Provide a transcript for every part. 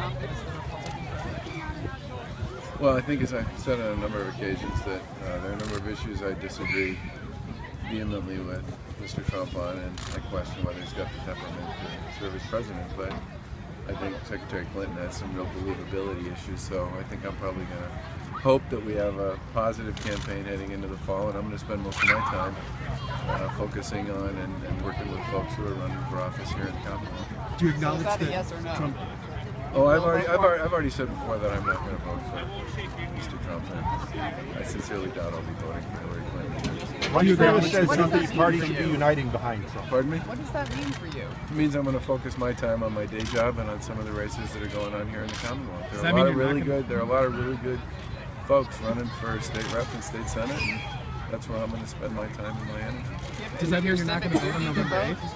Trump as the Republican president? Well, I think, as I've said on a number of occasions, that there are a number of issues I disagree vehemently with Mr. Trump on, and I question whether he's got the temperament to serve as president. But I think Secretary Clinton has some real believability issues, so I think I'm probably going to hope that we have a positive campaign heading into the fall, and I'm going to spend most of my time focusing on and working with folks who are running for office here in the Commonwealth. Do you acknowledge that a that yes or no? Trump? Oh, I've already said before that I'm not going to vote for Mr. Trump, and I sincerely doubt I'll be voting for Hillary Clinton. Ron Sarah says What does that the mean party for should be you? uniting behind Trump. Pardon me? What does that mean for you? It means I'm going to focus my time on my day job and on some of the races that are going on here in the Commonwealth. There are a lot of really good folks running for state rep and state senate, and that's where I'm going to spend my time and my energy. Does that mean you're not going to vote on November 8th?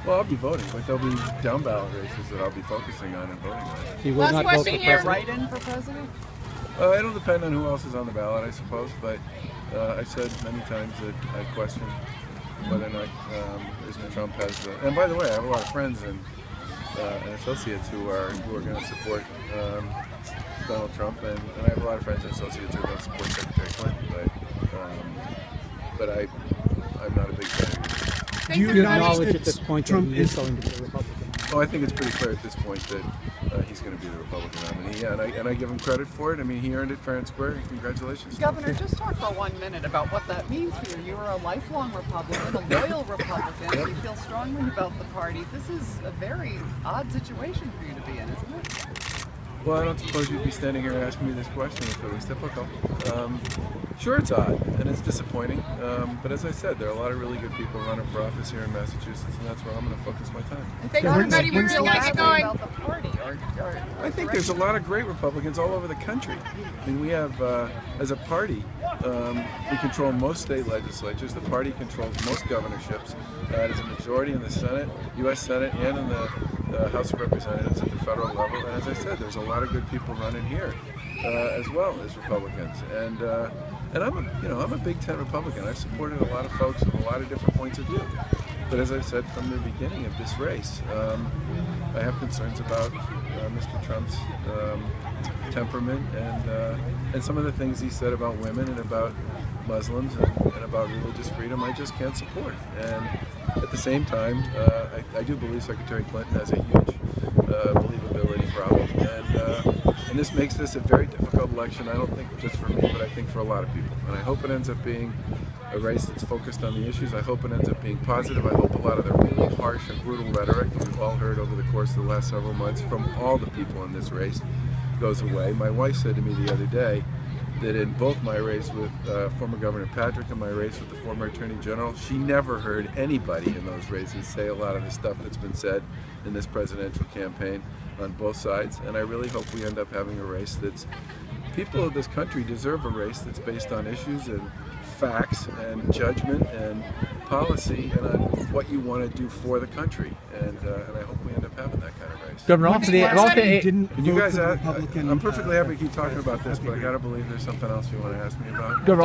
Well, I'll be voting, but there'll be down ballot races that I'll be focusing on and voting on. He will Last not vote for question here. president. Write-in for president? It'll depend on who else is on the ballot, I suppose, but I've said many times that I question whether or not Mr. Trump has. And by the way, I have a lot of friends and associates who are going to support Donald Trump, and I have a lot of friends and associates who are going to support Secretary Clinton, but I'm not a big fan of either. Do you acknowledge at this point that he is going to be a Republican? Oh, I think it's pretty clear at this point that he's going to be the Republican nominee, and I give him credit for it. I mean, he earned it fair and square. Congratulations. Governor, just talk for 1 minute about what that means for you. You are a lifelong Republican, a loyal Republican. Yep. You feel strongly about the party. This is a very odd situation for you to be in, isn't it? Well, I don't suppose you'd be standing here asking me this question if it was typical. Sure, it's odd and it's disappointing, but as I said, there are a lot of really good people running for office here in Massachusetts, and that's where I'm going to focus my time. Thanks, everybody. We really like it going. About the party, I think there's a lot of great Republicans all over the country. I mean, we have, as a party, we control most state legislatures. The party controls most governorships. There's a majority in the Senate, U.S. Senate, and in the House of Representatives at the federal level. And as I said, there's a lot of good people running here, as well as Republicans. And I'm a Big Ten Republican. I've supported a lot of folks with a lot of different points of view. But as I've said from the beginning of this race, I have concerns about Mr. Trump's temperament and some of the things he said about women and about Muslims and about religious freedom I just can't support. And at the same time, I do believe Secretary Clinton has a huge believability problem. And this makes this a very difficult election, I don't think just for me, but I think for a lot of people. And I hope it ends up being a race that's focused on the issues. I hope it ends up being positive. I hope a lot of the really harsh and brutal rhetoric that we've all heard over the course of the last several months from all the people in this race goes away. My wife said to me the other day that in both my race with former Governor Patrick and my race with the former Attorney General, she never heard anybody in those races say a lot of the stuff that's been said in this presidential campaign on both sides. And I really hope we end up having a race that's, people of this country deserve a race that's based on issues and facts and judgment and policy and on what you want to do for the country. And I hope we end up having that kind of race. Governor, You guys, I'm perfectly happy to keep talking about this, but I got to believe there's something else you want to ask me about. Governor,